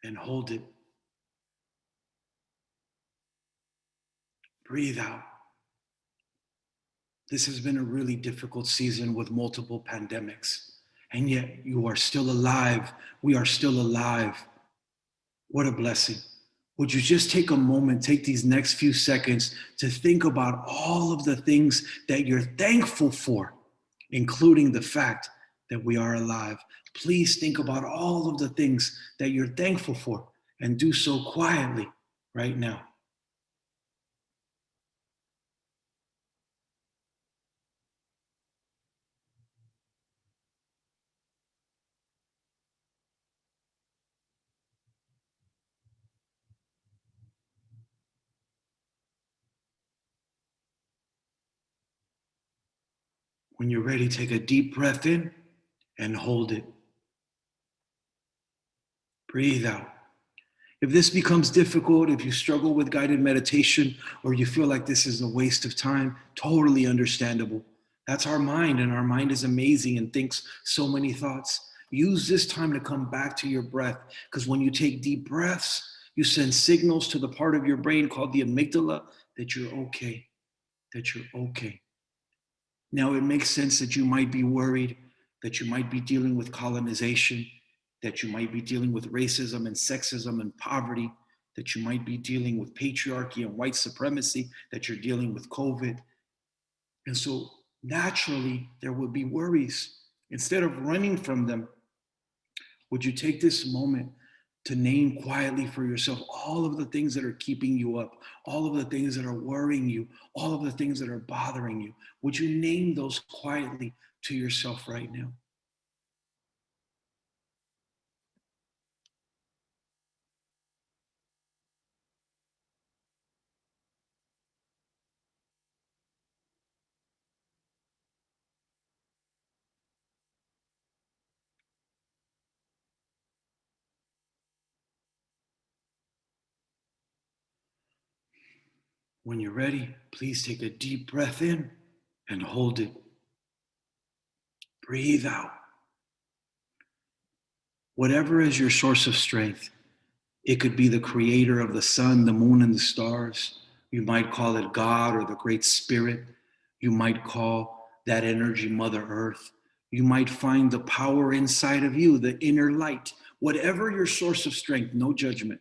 and hold it? Breathe out. This has been a really difficult season with multiple pandemics, and yet you are still alive. We are still alive. What a blessing. Would you just take a moment, take these next few seconds to think about all of the things that you're thankful for, including the fact that we are alive. Please think about all of the things that you're thankful for, and do so quietly right now. When you're ready, take a deep breath in and hold it. Breathe out. If this becomes difficult, if you struggle with guided meditation, or you feel like this is a waste of time, totally understandable. That's our mind, and our mind is amazing and thinks so many thoughts. Use this time to come back to your breath, because when you take deep breaths, you send signals to the part of your brain called the amygdala that you're okay, that you're okay. Now, it makes sense that you might be worried, that you might be dealing with colonization, that you might be dealing with racism and sexism and poverty, that you might be dealing with patriarchy and white supremacy, that you're dealing with COVID. And so naturally, there would be worries. Instead of running from them, would you take this moment to name quietly for yourself all of the things that are keeping you up, all of the things that are worrying you, all of the things that are bothering you? Would you name those quietly to yourself right now? When you're ready, please take a deep breath in and hold it. Breathe out. Whatever is your source of strength, it could be the creator of the sun, the moon, and the stars. You might call it God or the Great Spirit. You might call that energy Mother Earth. You might find the power inside of you, the inner light. Whatever your source of strength, no judgment.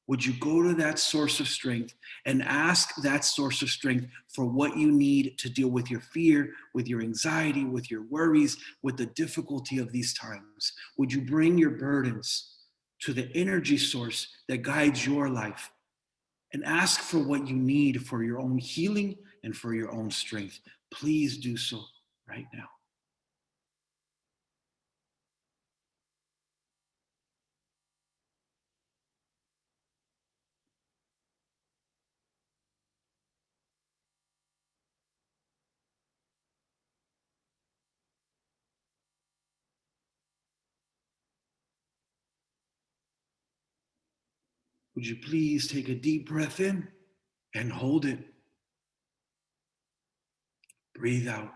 Would you go to that source of strength and ask that source of strength for what you need to deal with your fear, with your anxiety, with your worries, with the difficulty of these times? Would you bring your burdens to the energy source that guides your life and ask for what you need for your own healing and for your own strength? Please do so right now. Would you please take a deep breath in and hold it? Breathe out.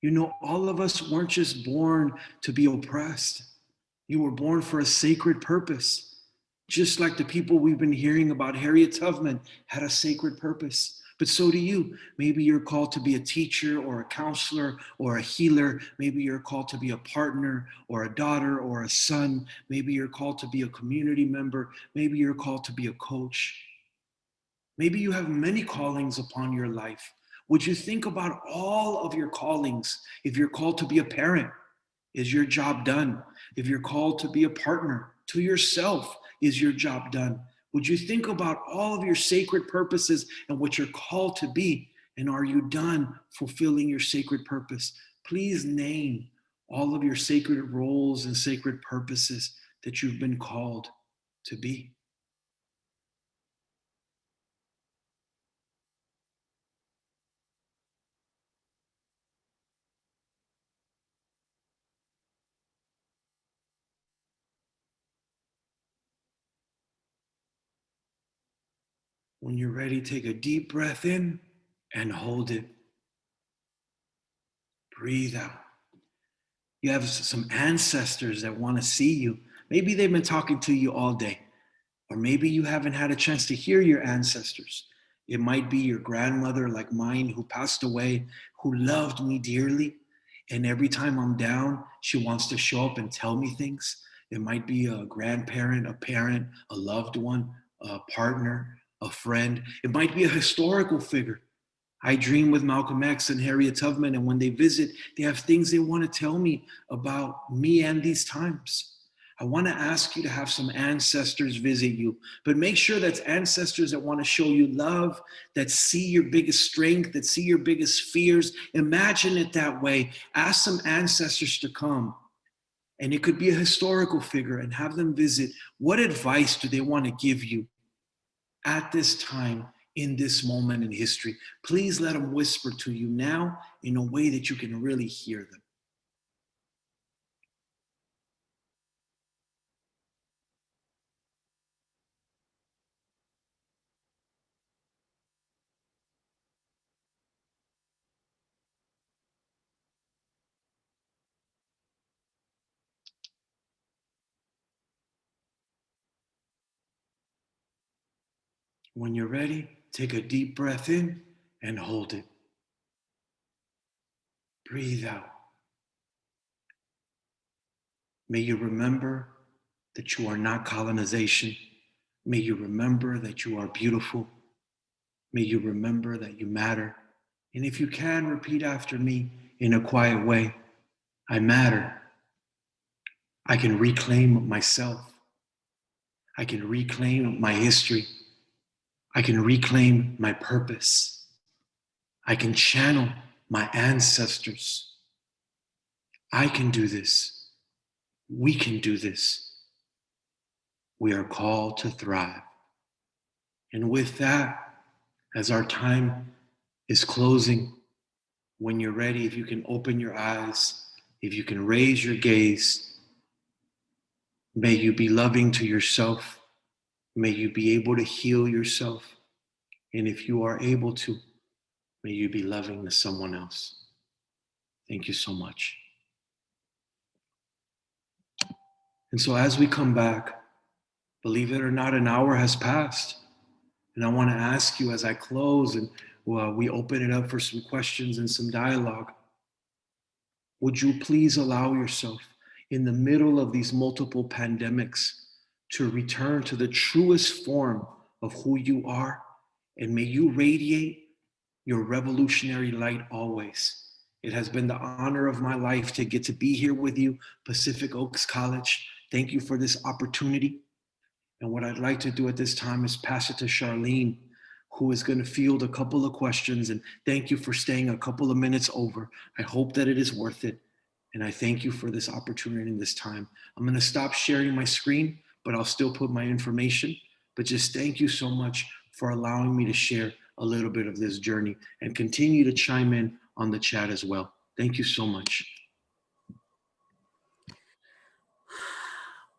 You know, all of us weren't just born to be oppressed. You were born for a sacred purpose. Just like the people we've been hearing about, Harriet Tubman had a sacred purpose. But so do you. Maybe you're called to be a teacher or a counselor or a healer. Maybe you're called to be a partner or a daughter or a son. Maybe you're called to be a community member. Maybe you're called to be a coach. Maybe you have many callings upon your life. Would you think about all of your callings? If you're called to be a parent, is your job done? If you're called to be a partner to yourself, is your job done? Would you think about all of your sacred purposes and what you're called to be? And are you done fulfilling your sacred purpose? Please name all of your sacred roles and sacred purposes that you've been called to be. When you're ready, take a deep breath in and hold it. Breathe out. You have some ancestors that want to see you. Maybe they've been talking to you all day, or maybe you haven't had a chance to hear your ancestors. It might be your grandmother, like mine, who passed away, who loved me dearly. And every time I'm down, she wants to show up and tell me things. It might be a grandparent, a parent, a loved one, a partner, a friend. It might be a historical figure. I dream with Malcolm X and Harriet Tubman, and when they visit, they have things they want to tell me about me and these times. I want to ask you to have some ancestors visit you, but make sure that's ancestors that want to show you love, that see your biggest strength, that see your biggest fears. Imagine it that way. Ask some ancestors to come. And it could be a historical figure, and have them visit. What advice do they want to give you at this time in this moment in history. Please let them whisper to you now in a way that you can really hear them. When you're ready, take a deep breath in and hold it. Breathe out. May you remember that you are not colonization. May you remember that you are beautiful. May you remember that you matter. And if you can, repeat after me in a quiet way. I matter. I can reclaim myself. I can reclaim my history. I can reclaim my purpose. I can channel my ancestors. I can do this. We can do this. We are called to thrive. And with that, as our time is closing, when you're ready, if you can open your eyes, if you can raise your gaze, may you be loving to yourself. May you be able to heal yourself. And if you are able to, may you be loving to someone else. Thank you so much. And so as we come back, believe it or not, an hour has passed. And I want to ask you as I close and we open it up for some questions and some dialogue, would you please allow yourself in the middle of these multiple pandemics to return to the truest form of who you are, and may you radiate your revolutionary light always. It has been the honor of my life to get to be here with you, Pacific Oaks College. Thank you for this opportunity. And what I'd like to do at this time is pass it to Charlene, who is going to field a couple of questions. And thank you for staying a couple of minutes over. I hope that it is worth it. And I thank you for this opportunity and this time. I'm going to stop sharing my screen, but I'll still put my information. But just thank you so much for allowing me to share a little bit of this journey and continue to chime in on the chat as well. Thank you so much.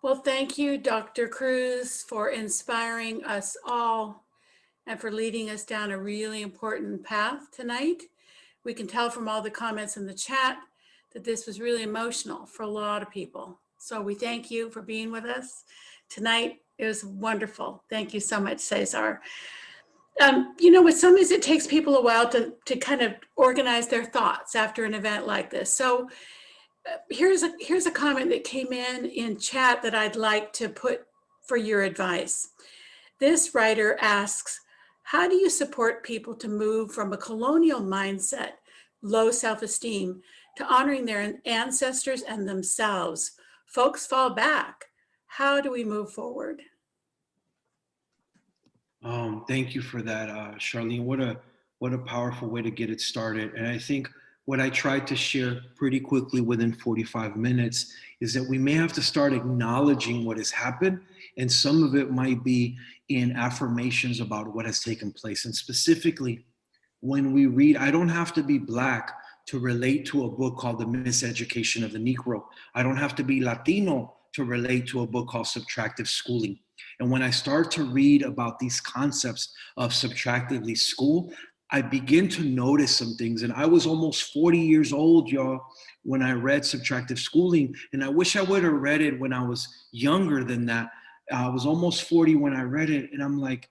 Well, thank you, Dr. Cruz, for inspiring us all and for leading us down a really important path tonight. We can tell from all the comments in the chat that this was really emotional for a lot of people. So we thank you for being with us tonight. It was wonderful. Thank you so much, César. You know, with some of it takes people a while to kind of organize their thoughts after an event like this. So here's a comment that came in chat that I'd like to put for your advice. This writer asks, how do you support people to move from a colonial mindset, low self-esteem, to honoring their ancestors and themselves? Folks fall back. How do we move forward? Thank you for that, Charlene. What a powerful way to get it started. And I think what I tried to share pretty quickly within 45 minutes is that we may have to start acknowledging what has happened, and some of it might be in affirmations about what has taken place. And specifically, when we read, I don't have to be Black to relate to a book called The Miseducation of the Negro. I don't have to be Latino to relate to a book called Subtractive Schooling. And when I start to read about these concepts of subtractively school, I begin to notice some things. And I was almost 40 years old, y'all, when I read Subtractive Schooling. And I wish I would have read it when I was younger than that. I was almost 40 when I read it. And I'm like,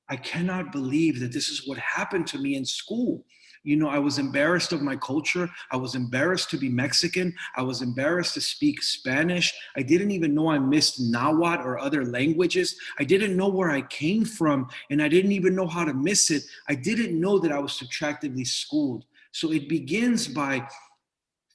I cannot believe that this is what happened to me in school. You know, I was embarrassed of my culture. I was embarrassed to be Mexican. I was embarrassed to speak Spanish. I didn't even know I missed Nahuatl or other languages. I didn't know where I came from, and I didn't even know how to miss it. I didn't know that I was subtractively schooled. So it begins by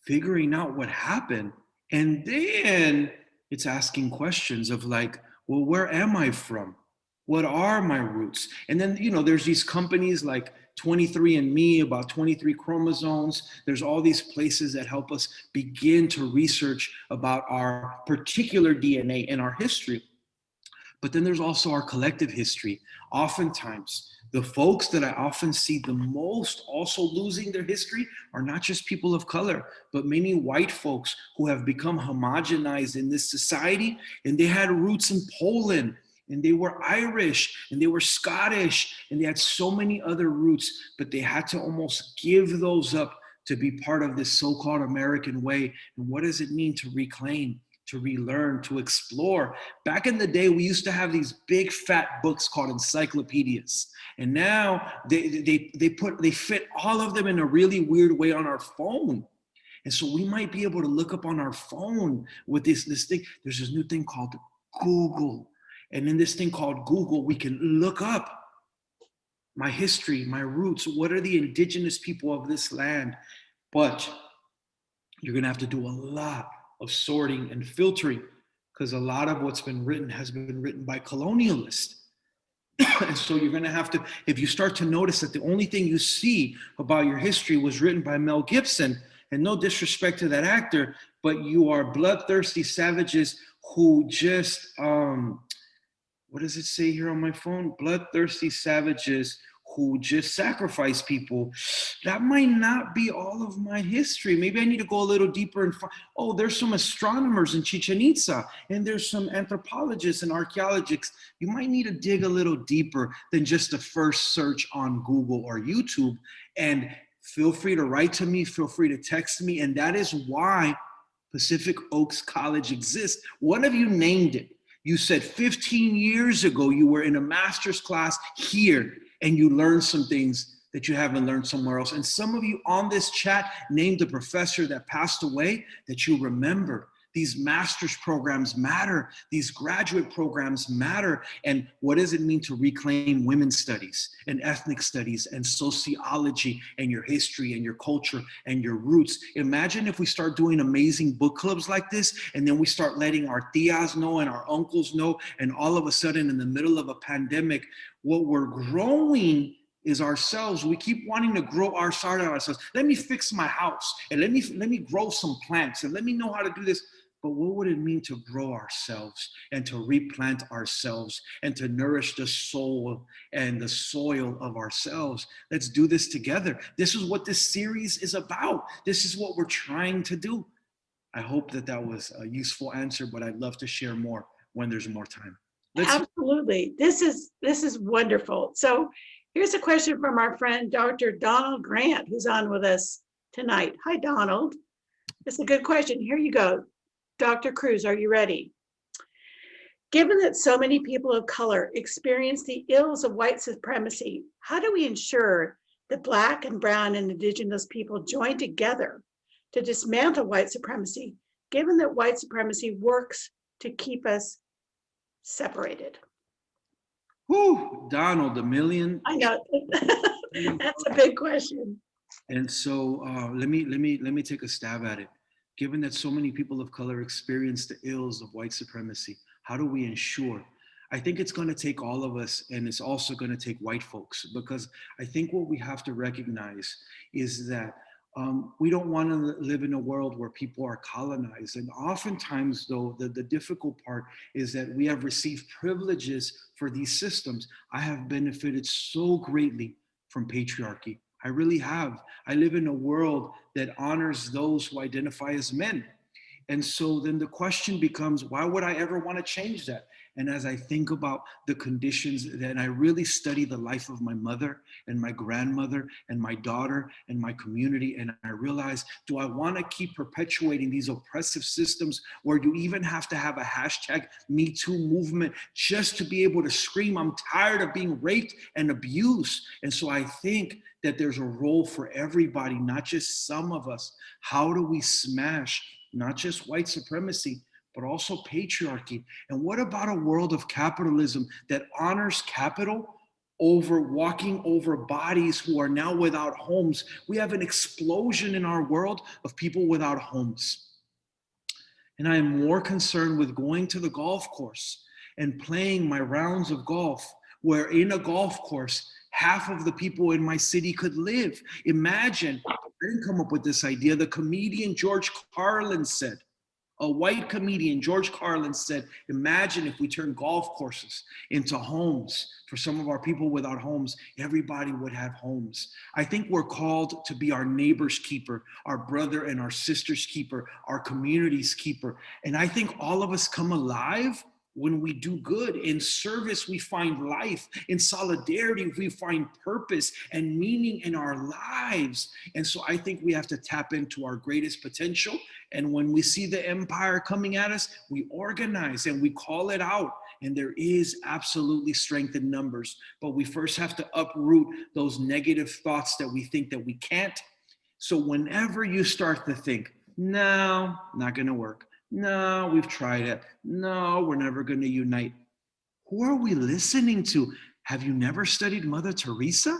figuring out what happened. And then it's asking questions of like, well, where am I from? What are my roots? And then, you know, there's these companies like 23andMe, about 23 chromosomes. There's all these places that help us begin to research about our particular DNA and our history. But then there's also our collective history. Oftentimes, The folks that I often see the most also losing their history are not just people of color, but many white folks who have become homogenized in this society, and they had roots in Poland, and they were Irish, and they were Scottish, and they had so many other roots, but they had to almost give those up to be part of this so-called American way. And what does it mean to reclaim, to relearn, to explore? Back in the day, we used to have these big fat books called encyclopedias. And now they fit all of them in a really weird way on our phone. And so we might be able to look up on our phone with this thing. There's this new thing called Google. And in this thing called Google, we can look up my history, my roots. What are the indigenous people of this land? But you're gonna have to do a lot of sorting and filtering, because a lot of what's been written has been written by colonialists. And so you're gonna have to, if you start to notice that the only thing you see about your history was written by Mel Gibson, and no disrespect to that actor, but you are bloodthirsty savages who just, what does it say here on my phone? Bloodthirsty savages who just sacrifice people. That might not be all of my history. Maybe I need to go a little deeper and find, oh, there's some astronomers in Chichen Itza, and there's some anthropologists and archaeologists. You might need to dig a little deeper than just the first search on Google or YouTube. And feel free to write to me, feel free to text me. And that is why Pacific Oaks College exists. One of you named it. You said 15 years ago, you were in a master's class here, and you learned some things that you haven't learned somewhere else. And some of you on this chat named a professor that passed away that you remember. These master's programs matter. These graduate programs matter. And what does it mean to reclaim women's studies and ethnic studies and sociology and your history and your culture and your roots? Imagine if we start doing amazing book clubs like this, and then we start letting our tias know and our uncles know, and all of a sudden in the middle of a pandemic, what we're growing is ourselves. We keep wanting to grow our side of ourselves. Let me fix my house, and let me grow some plants, and let me know how to do this. But what would it mean to grow ourselves and to replant ourselves and to nourish the soul and the soil of ourselves? Let's do this together. This is what this series is about. This is what we're trying to do. I hope that that was a useful answer, but I'd love to share more when there's more time. Absolutely. This is wonderful. So here's a question from our friend, Dr. Donald Grant, who's on with us tonight. Hi, Donald. It's a good question. Here you go. Dr. Cruz, are you ready? Given that so many people of color experience the ills of white supremacy, how do we ensure that Black and Brown and Indigenous people join together to dismantle white supremacy, given that white supremacy works to keep us separated? Whew, Donald, a million. I know, that's a big question. And so let me take a stab at it. Given that so many people of color experience the ills of white supremacy, how do we ensure? I think it's going to take all of us, and it's also going to take white folks, because I think what we have to recognize is that we don't want to live in a world where people are colonized. And oftentimes, though, the difficult part is that we have received privileges for these systems. I have benefited so greatly from patriarchy. I really have. I live in a world that honors those who identify as men. And so then the question becomes, why would I ever want to change that? And as I think about the conditions, then I really study the life of my mother and my grandmother and my daughter and my community. And I realize, do I want to keep perpetuating these oppressive systems where you even have to have a hashtag Me Too movement just to be able to scream, I'm tired of being raped and abused? And so I think that there's a role for everybody, not just some of us. How do we smash not just white supremacy, but also patriarchy? And what about a world of capitalism that honors capital over walking over bodies who are now without homes? We have an explosion in our world of people without homes. And I am more concerned with going to the golf course and playing my rounds of golf, where in a golf course, half of the people in my city could live. Imagine, I didn't come up with this idea. The comedian George Carlin said, A white comedian, George Carlin, said, imagine if we turn golf courses into homes for some of our people without homes. Everybody would have homes. I think we're called to be our neighbor's keeper, our brother and our sister's keeper, our community's keeper. And I think all of us come alive when we do good. In service, we find life. In solidarity, we find purpose and meaning in our lives. And so I think we have to tap into our greatest potential. And when we see the empire coming at us, we organize and we call it out. And there is absolutely strength in numbers. But we first have to uproot those negative thoughts that we think that we can't. So whenever you start to think, no, not going to work. No, we've tried it. No, we're never going to unite. Who are we listening to? Have you never studied Mother Teresa?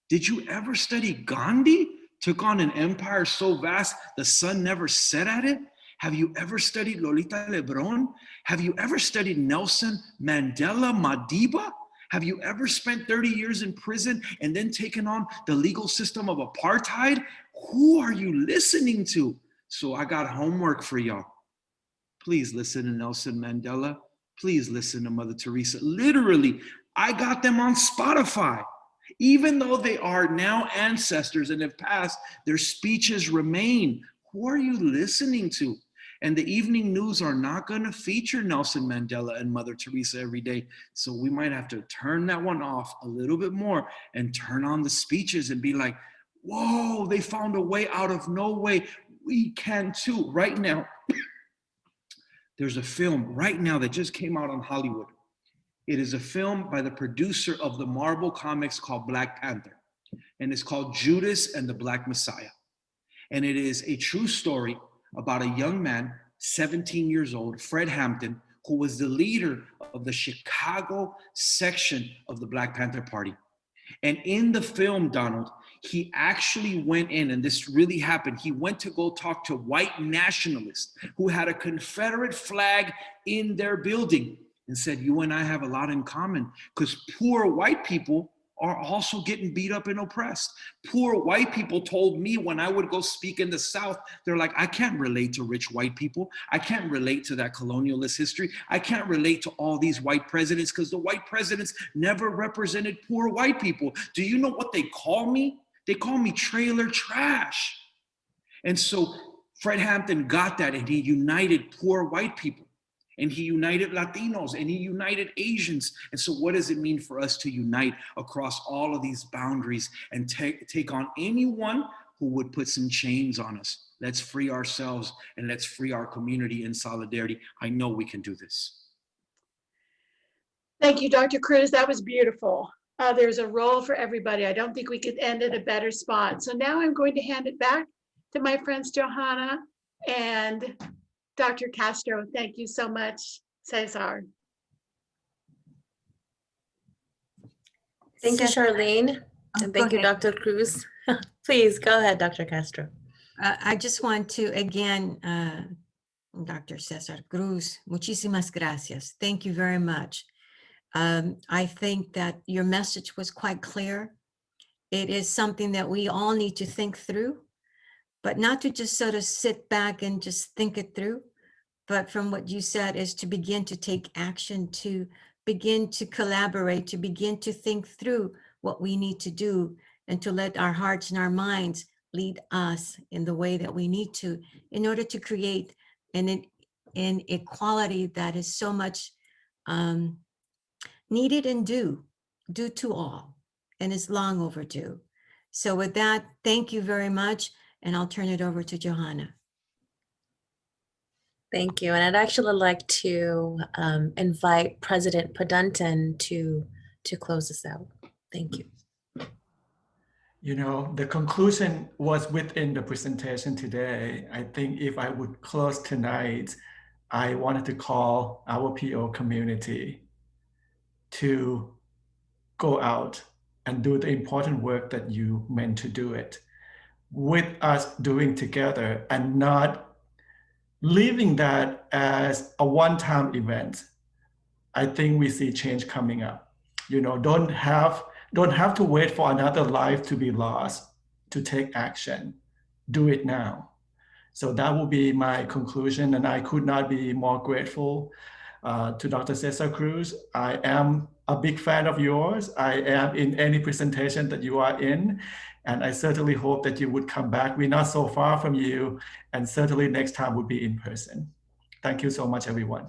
Did you ever study Gandhi? Took on an empire so vast, the sun never set at it? Have you ever studied Lolita Lebron? Have you ever studied Nelson Mandela Madiba? Have you ever spent 30 years in prison and then taken on the legal system of apartheid? Who are you listening to? So I got homework for y'all. Please listen to Nelson Mandela. Please listen to Mother Teresa. Literally, I got them on Spotify. Even though they are now ancestors and have passed, their speeches remain. Who are you listening to? And the evening news are not going to feature Nelson Mandela and Mother Teresa every day. So we might have to turn that one off a little bit more and turn on the speeches and be like, whoa, they found a way out of no way. We can too. Right now, there's a film right now that just came out on Hollywood. It is a film by the producer of the Marvel comics called Black Panther. And it's called Judas and the Black Messiah. And it is a true story about a young man, 17 years old, Fred Hampton, who was the leader of the Chicago section of the Black Panther Party. And in the film, Donald, he actually went in, and this really happened. He went to go talk to white nationalists who had a Confederate flag in their building and said, you and I have a lot in common, because poor white people are also getting beat up and oppressed. Poor white people told me when I would go speak in the South, they're like, I can't relate to rich white people. I can't relate to that colonialist history. I can't relate to all these white presidents because the white presidents never represented poor white people. Do you know what they call me? They call me trailer trash. And so Fred Hampton got that, and he united poor white people. And he united Latinos, and he united Asians. And so what does it mean for us to unite across all of these boundaries and take on anyone who would put some chains on us? Let's free ourselves and let's free our community in solidarity. I know we can do this. Thank you, Dr. Cruz. That was beautiful. There's a role for everybody. I don't think we could end at a better spot. So now I'm going to hand it back to my friends Johanna and Dr. Castro. Thank you so much, Cesar. Thank you, Charlene. And thank you, Dr. Cruz. Please go ahead, Dr. Castro. I just want to, again, Dr. César Cruz, muchísimas gracias. Thank you very much. I think that your message was quite clear. It is something that we all need to think through, but not to just sort of sit back and just think it through, but from what you said is to begin to take action, to begin to collaborate, to begin to think through what we need to do, and to let our hearts and our minds lead us in the way that we need to in order to create an equality that is so much needed and due to all, and is long overdue. So with that, thank you very much, and I'll turn it over to Johanna. Thank you. And I'd actually like to invite President Podunton to close us out. Thank you. You know, the conclusion was within the presentation today. I think if I would close tonight, I wanted to call our PO community to go out and do the important work that you meant to do it with us doing together, and not leaving that as a one-time event. I think we see change coming up. You know, don't have to wait for another life to be lost to take action. Do it now. So that will be my conclusion, and I could not be more grateful to Dr. César Cruz. I am a big fan of yours. I am in any presentation that you are in, and I certainly hope that you would come back. We're not so far from you, and certainly next time would be in person. Thank you so much, everyone.